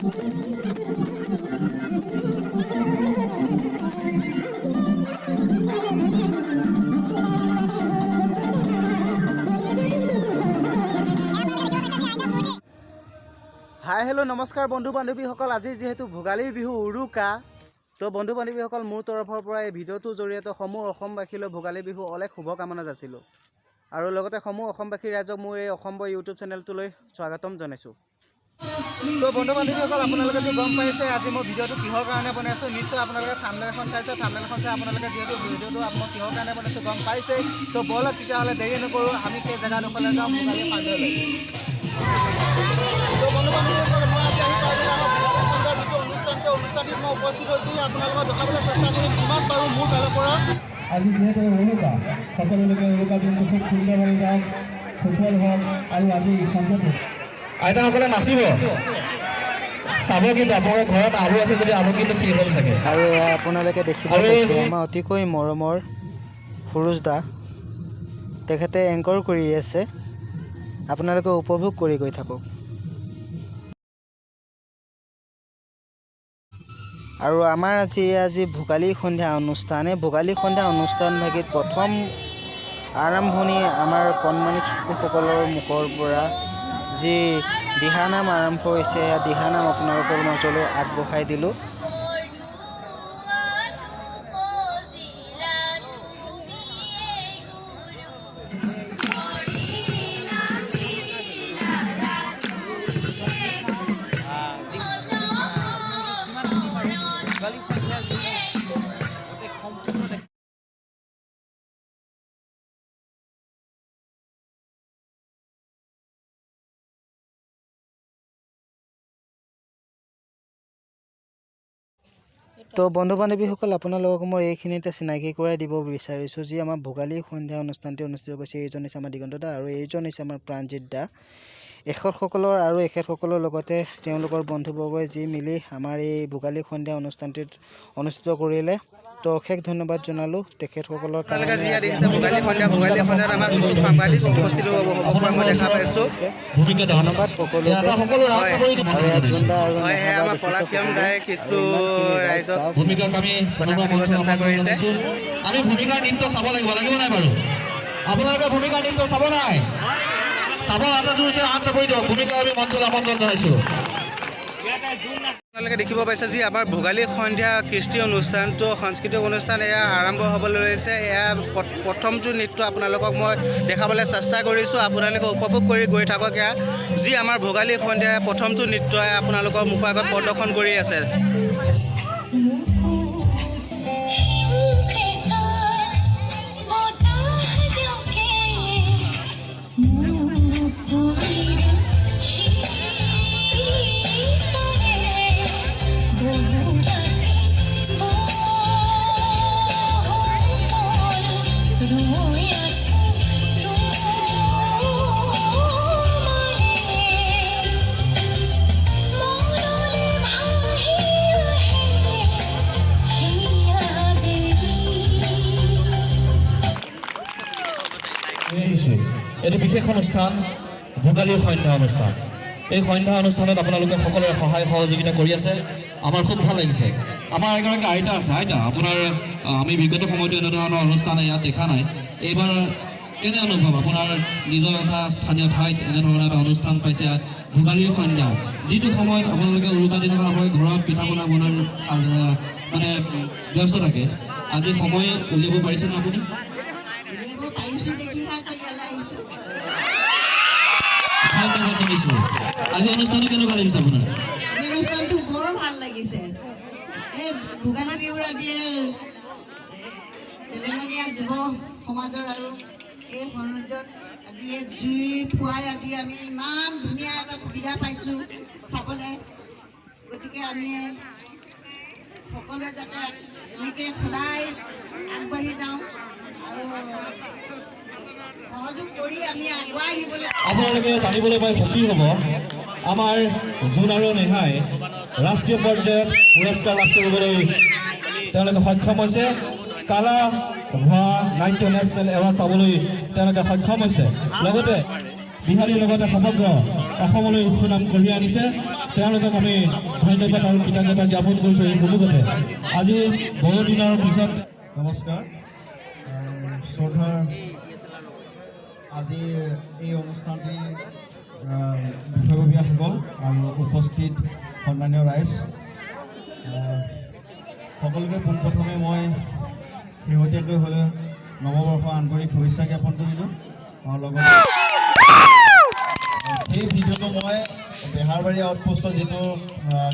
Hi hello' নমস্কাৰ বন্ধু বান্ধৱীসকল, আজি যেহেতু ভোগালী বিহু উৰুকা, তো বন্ধু বান্ধৱীসকল মোৰ তৰফৰ পৰা এই ভিডিঅ'টোৰ জৰিয়তে সমূহ অসমবাসীলৈ ভোগালী বিহু অলেখ শুভকামনা যাচিলোঁ আৰু লগতে সমূহ অসমবাসী ৰাইজক মোৰ এই অসম্ভৱ ইউটিউব চেনেলটোলৈ স্বাগতম জনাইছোঁ। তো বন্ধু বান্ধৱীসকল, আপোনালোকেতো গম পাইছে আজি মই ভিডিঅ'টো কিহৰ কাৰণে বনাইছোঁ। নিশ্চয় আপোনালোকে থাম্বনেইলখন চাইছে, থাম্বনেইলখন চাই আপোনালোকে যিহেতু ভিডিঅ'টো মই কিহৰ কাৰণে বনাইছোঁ গম পাইছে। তো ব'লক তেতিয়াহ'লে দেৰি নকৰোঁ, আমি সেই জেগাডোখৰলৈ যাওঁ ভোগালী সন্ধিয়ালৈ। তো বন্ধু বান্ধৱীসকল, মই আজি আহি পাইছোঁ আমাৰ যিটো অনুষ্ঠানটিত মই উপস্থিত হৈছোঁ। আপোনালোকক দেখাবলৈ চেষ্টা কৰিম যিমান পাৰোঁ মোৰ ফালৰ পৰা। আজি যিহেতু উৰুকা, সকলোকে উৰুকা দিনটো খুব সুন্দৰভাৱে যাওক, সফল হওক আৰু আজি সন্ধিয়া আইতাসকলে নাচিব চাব, কিন্তু আপোনালোকৰ ঘৰত আলু আছে যদি আলু কিন্তু কি হ'ল চাগে। আৰু আপোনালোকে দেখিব পাইছে আমাৰ অতিকৈ মৰমৰ সুৰুজ দা, তেখেতে এংকৰ কৰি আছে, আপোনালোকে উপভোগ কৰি গৈ থাকক। আৰু আমাৰ আজি ভোগালী সন্ধ্যা অনুষ্ঠান, এই ভোগালী সন্ধ্যা অনুষ্ঠান ভাগিত প্ৰথম আৰম্ভণি আমাৰ কণমানি শিশুসকলৰ মুখৰ পৰা যি দিহানাম আৰম্ভ হৈছে, সেয়া দিহানাম আপোনালোকৰ মাজলৈ আগবঢ়াই দিলোঁ। তো বন্ধু বান্ধৱীসকল, আপোনালোকক মই এইখিনিতে চিনাকি কৰাই দিব বিচাৰিছোঁ যি আমাৰ ভোগালী সন্ধ্যা অনুষ্ঠানটি অনুষ্ঠিত কৰিছে। এইজন হৈছে আমাৰ দিগন্ত দা আৰু এইজন হৈছে আমাৰ প্ৰাণজিৎ দা। এখেতসকলৰ লগতে তেওঁলোকৰ বন্ধুবৰ্গই যি মিলি আমাৰ এই ভোগালী সন্ধ্যা অনুষ্ঠানটিত অনুষ্ঠিত কৰিলে, তো অশেষ ধন্যবাদ জনালোঁ তেখেতসকলৰ কাৰণে। ধন্যবাদ আমি ভূমিকাৰ নৃত্য চাব লাগিব নাই বাৰু? আপোনালোকে ভূমিকাৰ নৃত্য চাব নাই? চাব, হাতত জোৰছে হাত চাপৰি দিয়ক। ভূমিকা আমি মঞ্চলৈ আমন্ত্ৰণ জনাইছোঁ। আপোনালোকে দেখিব পাইছে যি আমাৰ ভোগালী সন্ধ্যা কৃষ্টি অনুষ্ঠানটো সাংস্কৃতিক অনুষ্ঠান এয়া আৰম্ভ হ'বলৈ লৈছে। এয়া প্ৰথমটো নৃত্য আপোনালোকক মই দেখাবলৈ চেষ্টা কৰিছোঁ, আপোনালোকে উপভোগ কৰি গৈ থাকক। এয়া যি আমাৰ ভোগালী সন্ধ্যা প্ৰথমটো নৃত্য আপোনালোকৰ মুখৰ আগত প্ৰদৰ্শন কৰি আছে। এইটো বিশেষ অনুষ্ঠান ভোগালীৰ সন্ধ্যা অনুষ্ঠান। এই সন্ধ্যা অনুষ্ঠানত আপোনালোকে সকলোৰে সহায় সহযোগিতা কৰি আছে, আমাৰ খুব ভাল লাগিছে। আমাৰ এগৰাকী আইতা আছে। আইতা, আপোনাৰ আমি বিগত সময়তো এনেধৰণৰ অনুষ্ঠান ইয়াত দেখা নাই, এইবাৰ কেনে অনুভৱ আপোনাৰ? নিজৰ এটা স্থানীয় ঠাইত এনেধৰণৰ এটা অনুষ্ঠান পাইছে ভোগালীৰ সন্ধ্যা, যিটো সময়ত আপোনালোকে উৰুকা দিনাখন আপোনালোকে ঘৰত পিঠা পনা বনোৱাৰ মানে ব্যস্ত থাকে, আজি সময় উলিয়াব পাৰিছেনে আপুনি? ধন্যবাদ জানিছোঁ। আজি অনুষ্ঠানটো কেনেকুৱা লাগিছে আপোনাৰ? অনুষ্ঠানটো বৰ ভাল লাগিছে। এই ভোগালী বিহুৰ আজি তেলেঙনীয়া যুৱ সমাজৰ আৰু এই সৌন্দৰ্যত আজি এই জুই ফুৱাই আজি আমি ইমান ধুনীয়া এটা সুবিধা পাইছোঁ চাবলৈ। গতিকে আমি সকলোৱে যাতে এনেকৈ সদায় আগবাঢ়ি যাওঁ আৰু সহযোগ কৰি আমি আগুৱাই আহিবলৈ। আপোনালোকে জানিবলৈ পাই সুখী হ'ব, আমাৰ জোন আৰু নেহাই ৰাষ্ট্ৰীয় পৰ্যায়ত পুৰস্কাৰ লাভ কৰিবলৈ তেওঁলোকে সক্ষম হৈছে। কালা ভুৱা নাট্য নেশ্যনেল এৱাৰ্ড পাবলৈ তেওঁলোকে সক্ষম হৈছে। লগতে বিহাৰীৰ লগতে সমগ্ৰ অসমলৈ সুনাম কঢ়িয়াই আনিছে। তেওঁলোকক আমি ধন্যবাদ আৰু কৃতজ্ঞতা জ্ঞাপন কৰিছোঁ এই সুযোগতে। আজি বহুদিনৰ পিছত নমস্কাৰ শ্ৰদ্ধাৰ আজিৰ এই অনুষ্ঠানটি বিষয়ববীয়াসকল আৰু উপস্থিত সন্মানীয় ৰাইজ, সকলোকে পোনপ্ৰথমে মই শেহতীয়াকৈ হ'লে নৱবৰ্ষৰ আন্তৰিক শুভেচ্ছা জ্ঞাপন কৰিলোঁ। লগতে সেই ভিডিঅ'টো মই বেহাৰবাৰী আউটপোষ্টৰ যিটো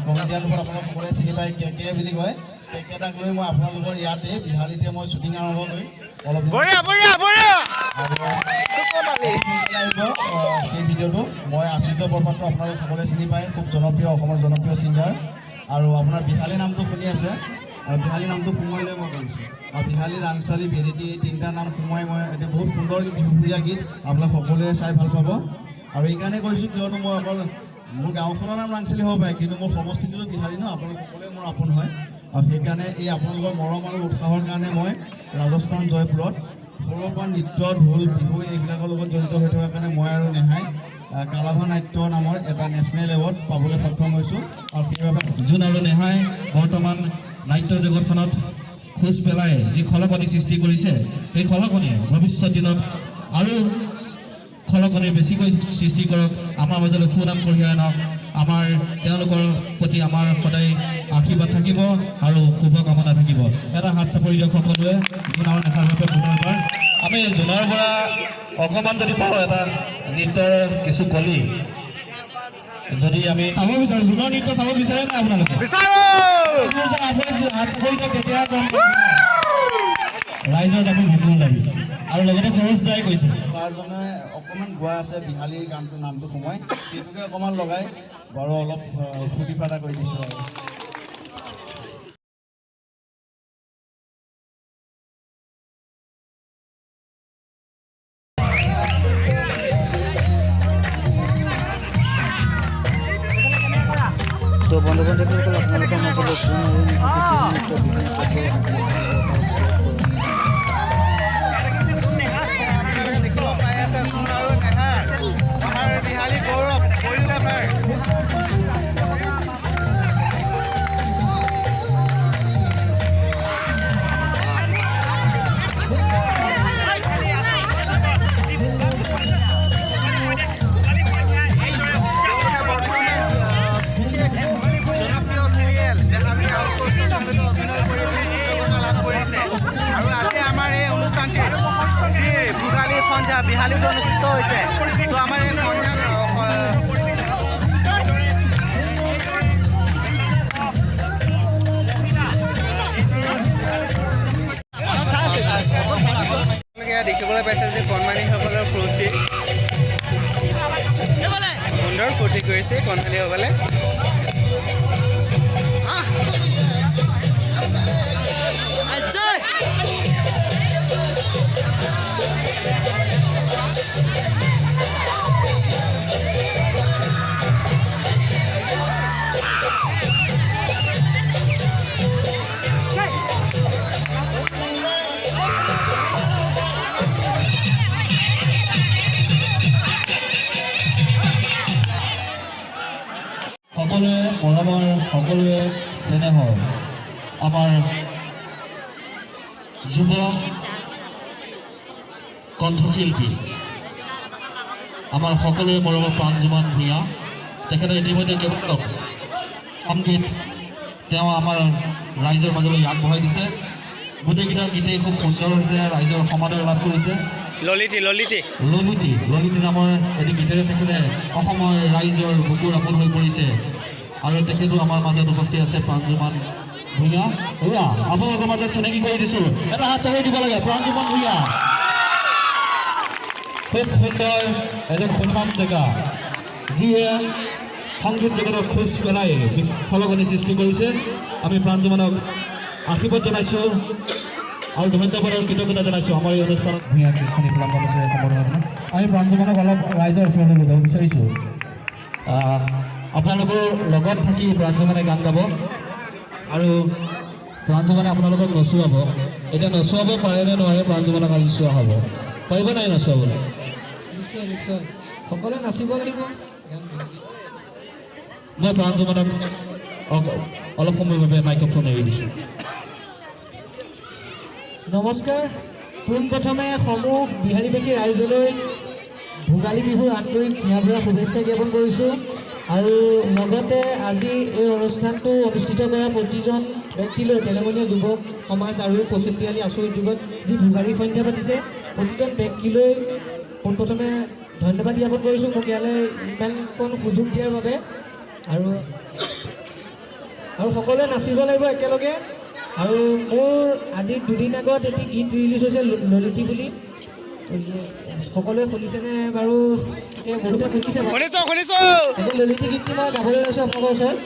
কমেডিয়ানৰ আপোনালোক সকলোৱে চিনি পায় কে বুলি কয়, তেখেতক লৈ মই আপোনালোকৰ ইয়াতে বিহালীতে মই শ্বুটিং আৰম্ভ কৰিম। অলপ সেই ভিডিঅ'টো মই আশ্চৰ্য বৰপাত্ৰ আপোনালোক সকলোৱে চিনি পায়, খুব জনপ্ৰিয়, অসমৰ জনপ্ৰিয় ছিংগাৰ। আৰু আপোনাৰ বিহালী নামটো শুনি আছে, আৰু বিহালী নামটো সোমোৱাই লৈ মই কৰিছোঁ। আৰু বিহালী, ৰাংচালী, ভেলিটি এই তিনিটা নাম সোমোৱাই মই এটা বহুত সুন্দৰ বিহুসুৰীয়া গীত আপোনালোক সকলোৱে চাই ভাল পাব। আৰু এইকাৰণে কৰিছোঁ কিয়নো মই অকল মোৰ গাঁওখনৰ নাম ৰাংচালী হ'ব পাৰে, কিন্তু মোৰ সমষ্টিটোতো বিহালী ন, আপোনালোক সকলোৱে মোৰ আপোন হয়। আৰু সেইকাৰণে এই আপোনালোকৰ মৰম আৰু উৎসাহৰ কাৰণে মই ৰাজস্থান জয়পুৰত সৰুৰ পৰা নৃত্য, ঢোল, বিহু এইবিলাকৰ লগত জড়িত হৈ থকাৰ কাৰণে মই আৰু নেহাই কালাভা নাট্য নামৰ এটা নেশ্যনেল এৱাৰ্ড পাবলৈ সক্ষম হৈছোঁ। আৰু সেইবাবে যোন আৰু নেহাই বৰ্তমান নাট্য জগতখনত খোজ পেলাই যি খলকনি সৃষ্টি কৰিছে, সেই খলকনিয়ে ভৱিষ্যত দিনত আৰু খলকনি বেছিকৈ সৃষ্টি কৰক, আমাৰ মাজলৈ সুনাম কঢ়িয়াই আনক। আমাৰ তেওঁলোকৰ প্ৰতি আমাৰ সদায় আশীৰ্বাদ থাকিব আৰু শুভকামনা থাকিব। এটা হাত চাপৰি দিয়ক সকলোৱে যোন আৰু নেহাৰ বাবে পুনৰবাৰ। আমি জোনাৰ পৰা অকণমান যদি পাওঁ এটা নৃত্যৰ কিছু কলি যদি আমি চাব বিচাৰোঁ, জোনৰ নৃত্য চাব বিচাৰে নাই আপোনালোকে? হাত চাপৰি দিয়ক, তেতিয়া ৰাইজৰ দাবী ভেকুৰ দাবী। আৰু লগতে খৰচ দায় কৈছে ছাৰজনে অকণমান গোৱা আছে বিহালীৰ গানটোৰ নামটো সোমাই, সেইটোকে অকণমান লগাই বাৰু অলপ ফূৰ্তি ফাৰ্তা কৰি দিছোঁ আৰু। তো বন্ধু বান্ধৱীসকল, আপোনালোকৰ মাজলৈ যোন আৰু নৃত্য বিভিন্ন বিহালী অনুষ্ঠিত হৈছে। তো আমাৰ এই দেখিবলৈ পাইছে যে কণমানিসকলৰ ফূৰ্তি, সুন্দৰ ফূৰ্তি কৰিছে কণমানিসকলে। সকলোৱে মৰমৰ, সকলোৱে চেনেহৰ আমাৰ যুৱ কণ্ঠশিল্পী, আমাৰ সকলোৱে মৰমৰ প্ৰাণজুমান ভূঞা, তেখেতে ইতিমধ্যে কেৱল সংগীত তেওঁ আমাৰ ৰাইজৰ মাজলৈ আগবঢ়াই দিছে। গোটেইকেইটা গীতেই খুব সুন্দৰ হৈছে, ৰাইজৰ সমাদৰ লাভ কৰিছে। ললিতি নামৰ এটি গীতেৰে তেখেতে অসমৰ ৰাইজৰ বুকুৰ আপোন হৈ পৰিছে। আৰু তেখেতো আমাৰ মাজত উপস্থিত আছে প্ৰাণজুমান ভূঞা। এয়া আপোনালোকৰ মাজত চিনাকি কৰি দিছোঁ, এটা হাত চাপৰি দিব লাগে। প্ৰাণজুমান ভূঞা খুব সুন্দৰ এজন সুঠাম ডেকা, যিয়ে সংগীত জগতত খোজ পেলাই খলকনি সৃষ্টি কৰিছে। আমি প্ৰাণজুমানক আশীৰ্বাদ জনাইছোঁ আৰু ধন্যবাদ আৰু কৃতজ্ঞতা জনাইছোঁ আমাৰ এই অনুষ্ঠানত ভূঞাক শুনি পেলাম সম্বোধন। আমি প্ৰাণজুমানক অলপ ৰাইজৰ ওচৰলৈ লৈ যাব বিচাৰিছোঁ। আপোনালোকৰ লগত থাকি প্ৰাণজুমানে গান গাব আৰু প্ৰাণজুমানে আপোনালোকক নচুৱাব। এতিয়া নচুৱাব পাৰে নে নোৱাৰে প্ৰাণজুমানক আজি চোৱা হ'ব, পাৰিব নাই নচুৱাবলৈ? নিশ্চয় নিশ্চয়, সকলোৱে নাচিব লাগিব। মই প্ৰাঞ্জুমানক অলপ সময়ৰ বাবে মাইক্ৰফোন এৰি দিছোঁ। নমস্কাৰ। পোনপ্ৰথমে সমূহ বিহাৰীবাসী ৰাইজলৈ ভোগালী বিহুৰ আন্তৰিক নিয়াভৰা শুভেচ্ছা জ্ঞাপন কৰিছোঁ আৰু লগতে আজি এই অনুষ্ঠানটো অনুষ্ঠিত কৰা প্ৰতিজন ব্যক্তিলৈ তেলেঙনীয়া যুৱক সমাজ আৰু পশ্চিম বিহালী আছু উদ্যোগত যি ভোগালী সন্ধ্যা পাতিছে প্ৰতিজন ব্যক্তিলৈ পোনপ্ৰথমে ধন্যবাদ জ্ঞাপন কৰিছোঁ মোক ইয়ালৈ ইমানকণ সুযোগ দিয়াৰ বাবে আৰু সকলোৱে নাচিব লাগিব একেলগে। আৰু মোৰ আজি দুদিন আগত এটি গীত ৰিলিজ হৈছে ললিতি বুলি, সকলোৱে শুনিছেনে বাৰু? বহুতে শুনিছে ললিতি গীতটি মই গাবলৈ লৈছোঁ আপোনালোকৰ ওচৰত।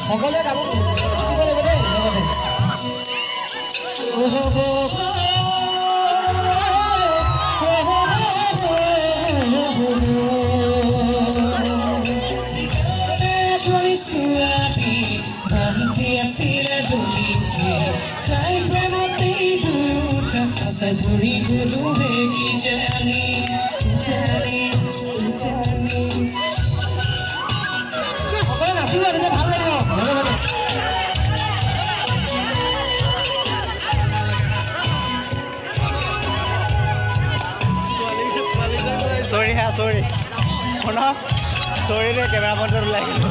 সকলোৱে গাব নাচিব লাগিব দেই লগতে। সকলোৱে নাচিব তেতিয়া ভাল লাগিব। চৰি শুনক, চৰি দে কেমেৰা বন্ধ ওলাই গ'ল।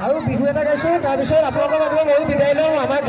আৰু বিহু এটা গাইছোঁ, তাৰপিছত আপোনালোকৰ বাবে ময়ো বিদায় লওঁ। আমাৰ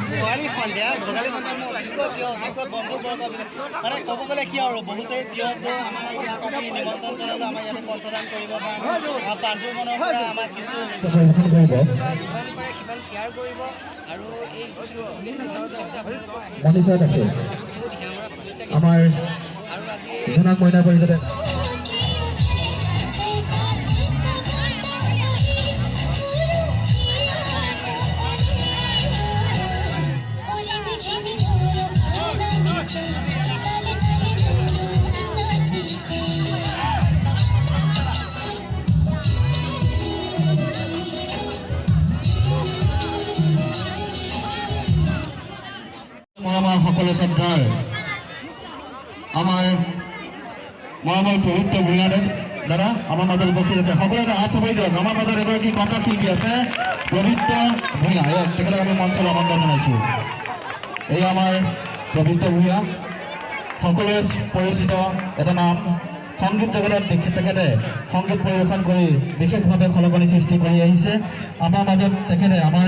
ভোগালী সন্ধ্যা মোৰ অতিকৈ প্ৰিয় বন্ধুবৰ্গ মানে ক'ব গ'লে কি আৰু বহুতেই প্ৰিয় আমাৰ ইয়াত আমি নিমন্ত্ৰণ জনালোঁ আমাৰ ইয়াতে কণ্ঠদান কৰিবৰ কাৰণে প্ৰাঞ্জু মনৰ পৰা আমাক কিছু যিমান পাৰে সিমান শ্বেয়াৰ কৰিব আৰু আমাৰ জনাক মইনা পৰিষদে সকলো শ্ৰদ্ধাৰ আমাৰ মৰমৰ পবিত্ৰ ভূঞাদেৱ দাদা আমাৰ মাজত উপস্থিত আছে। সকলোৱে হাত চাপৰি দিয়ক। আমাৰ মাজত এগৰাকী কণ্ঠক শিল্পী আছে পবিত্ৰ ভূঞা, তেখেতক আমি মঞ্চলৈ আমন্ত্ৰণ জনাইছোঁ। এই আমাৰ পবিত্ৰ ভূঞা সকলোৱে পৰিচিত এটা নাম। সংগীত জগতত তেখেতে সংগীত পৰিৱেশন কৰি বিশেষভাৱে খলকনি সৃষ্টি কৰি আহিছে। আমাৰ মাজত তেখেতে আমাৰ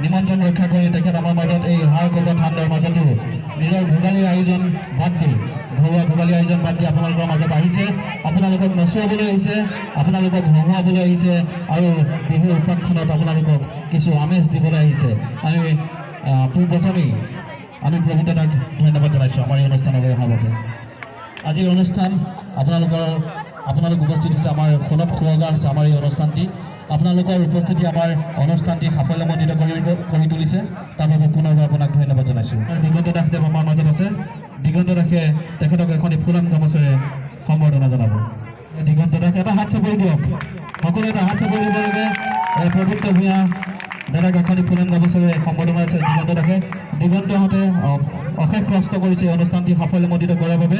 নিমন্ত্ৰণ ৰক্ষা কৰি তেখেত আমাৰ মাজত এই হাৰ কপত ঠাণ্ডাৰ মাজতো নিজৰ ভোগালীৰ আয়োজন বাদ দি ঘৰুৱা ভোগালী আয়োজন বাদ দি আপোনালোকৰ মাজত আহিছে। আপোনালোকক নচুৱাবলৈ আহিছে, আপোনালোকক হহুৱাবলৈ আহিছে আৰু বিহুৰ উপাখ্যানত আপোনালোকক কিছু আমেজ দিবলৈ আহিছে। আমি পোনপ্ৰথমেই আমি প্ৰভু দাদাক ধন্যবাদ জনাইছোঁ আমাৰ এই অনুষ্ঠানলৈ অহাৰ বাবে। আজিৰ অনুষ্ঠান আপোনালোক উপস্থিত হৈছে। আমাৰ ফোনত সুৰগা হৈছে আমাৰ এই অনুষ্ঠানটি। আপোনালোকৰ উপস্থিতি আমাৰ অনুষ্ঠানটি সাফল্যমণ্ডিত কৰি তুলিছে। তাৰ বাবে পুনৰবাৰ আপোনাক ধন্যবাদ জনাইছোঁ। দিগন্ত দাসদেৱ আমাৰ মাজত আছে। দিগন্ত দাসে তেখেতক এখন ফুলাম গামোচেৰে সম্বৰ্ধনা জনাব। দিগন্ত দাস এটা হাত চাপৰি দিয়ক। সকলোৱে এটা হাত চাপৰি দিব লাগে। পবিত্ৰ ভূঞা দাদাক এখন ফুলাম গামোচেৰে সম্বৰ্ধনা আছে দিগন্ত দাসে। দিগন্তহঁতে অশেষ কষ্ট কৰিছে এই অনুষ্ঠানটি সাফল্যমণ্ডিত কৰাৰ বাবে।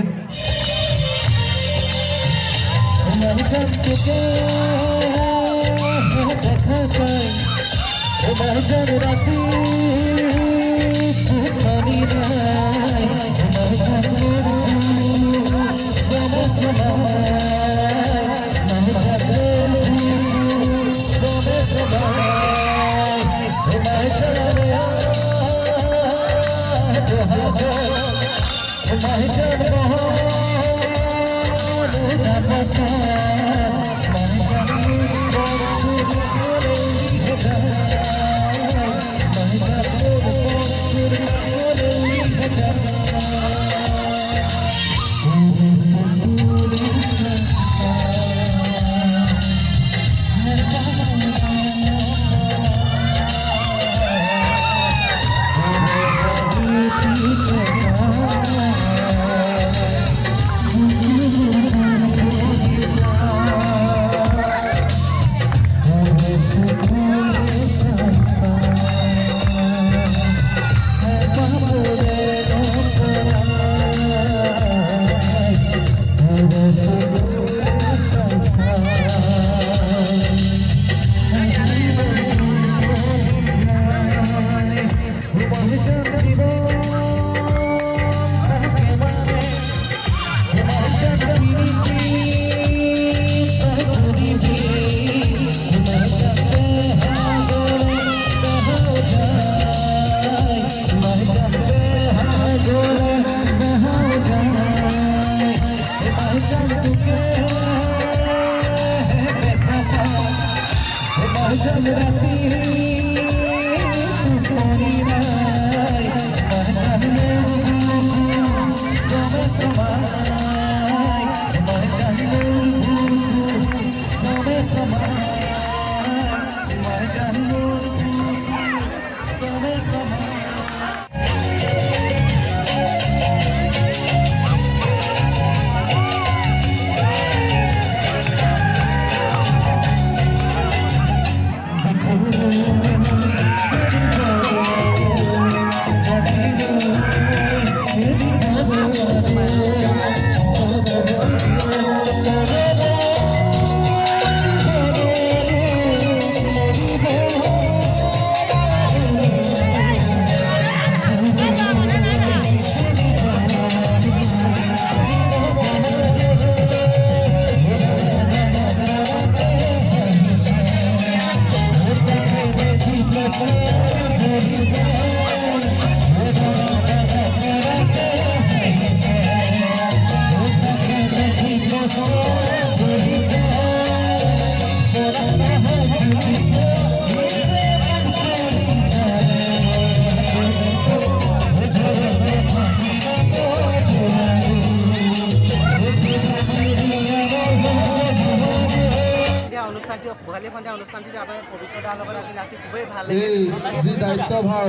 ভোগালী সন্ধিয়া অনুষ্ঠানটিত আপোনাৰ পবিত্ৰ দাৰ লগত আজি নাচি খুবেই ভাল এই যি দায়িত্বভাৰ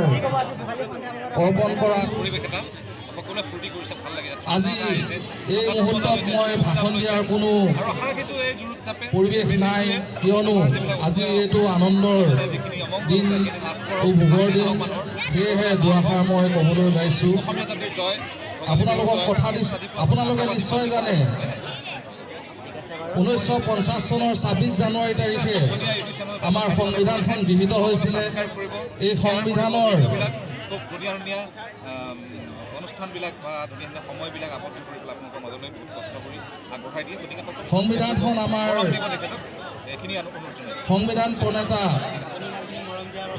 অৰ্পণ কৰা আজি এই মুহূৰ্তত মই ভাষণ দিয়াৰ কোনো পৰিৱেশ নাই, কিয়নো আজি এইটো আনন্দৰ দিন। ভোগৰ দিন সেয়েহে দুআষাৰ মই ক'বলৈ ওলাইছোঁ আপোনালোকক আপোনালোকে নিশ্চয় জানে 1950 চনৰ 26 জানুৱাৰী তাৰিখে আমাৰ সংবিধানখন গৃহীত হৈছিলে এই সংবিধানৰ খুব ধুনীয়া ধুনীয়া অনুষ্ঠানবিলাক বা ধুনীয়া ধুনীয়া সময়বিলাক আবদ্ধ কৰি পেলাই আপোনালোকৰ মাজলৈ বহুত কষ্ট কৰি আগবঢ়াই দিয়ে গতিকে সংবিধানখন আমাৰ এইখিনি অনুৰোধ জনাইছোঁ সংবিধান প্ৰণেতা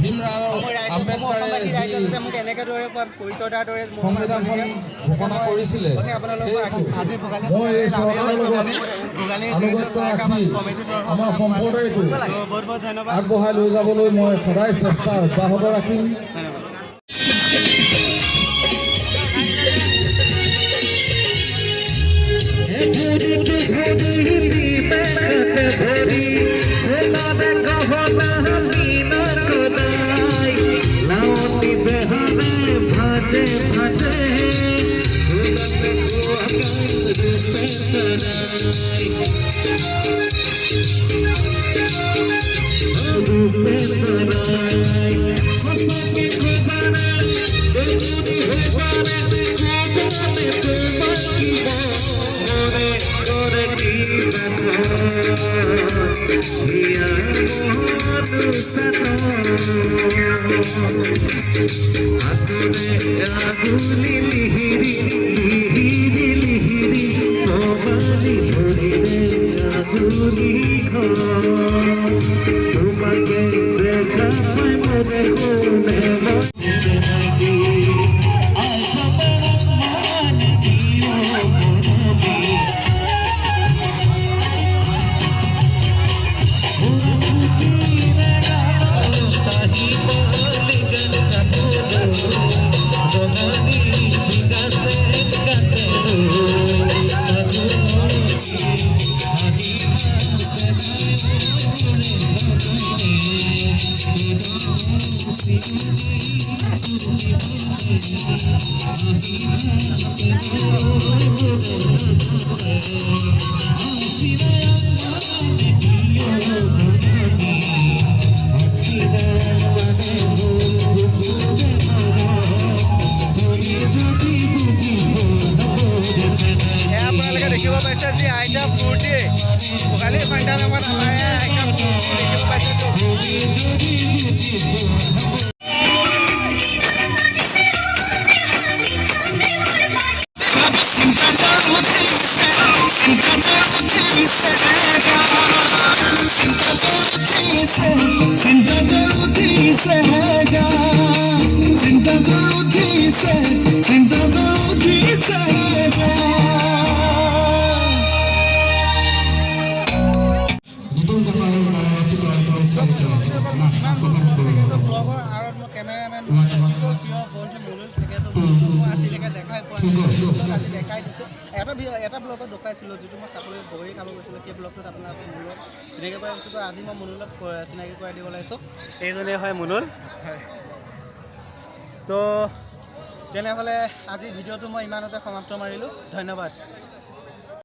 ভীমৰাও আম্বেদকাৰে যি সংবিধানখন ঘোষণা কৰিছিলে মই এই চৰকাৰৰ লগত আনুগত্য ৰাখি আমাৰ সম্প্ৰদায়টো আগবঢ়াই লৈ যাবলৈ মই সদায় চেষ্টা অব্যাহত ৰাখিম দেখিব পাইছে যি আইতা ফূৰ্তি ভোগালী সন্ধ্যা নামত আমাৰ আইতা ফূৰ্তি দেখিব পাইছেতো ব্লগৰ আঁৰত মই কেমেৰামেন প্ৰিয় বন্ধু মুনুল থাকেতো মই আজিলৈকে দেখাই পোৱা নাই আজি দেখাই দিছোঁ এটা ব্লগত দেখুৱাইছিলোঁ যিটো মই চাকৰি বগৰী খাব গৈছিলোঁ সেই ব্লগটোত আপোনালোকক মুনুলক চিনাকি কৰা বস্তুটো আজি মই মুনুলক চিনাকি কৰাই দিব লাগিছোঁ এইজনেই হয় মুনুল তো তেনেহ'লে আজি ভিডিঅ'টো মই ইমানতে সমাপ্ত মাৰিলোঁ ধন্যবাদ।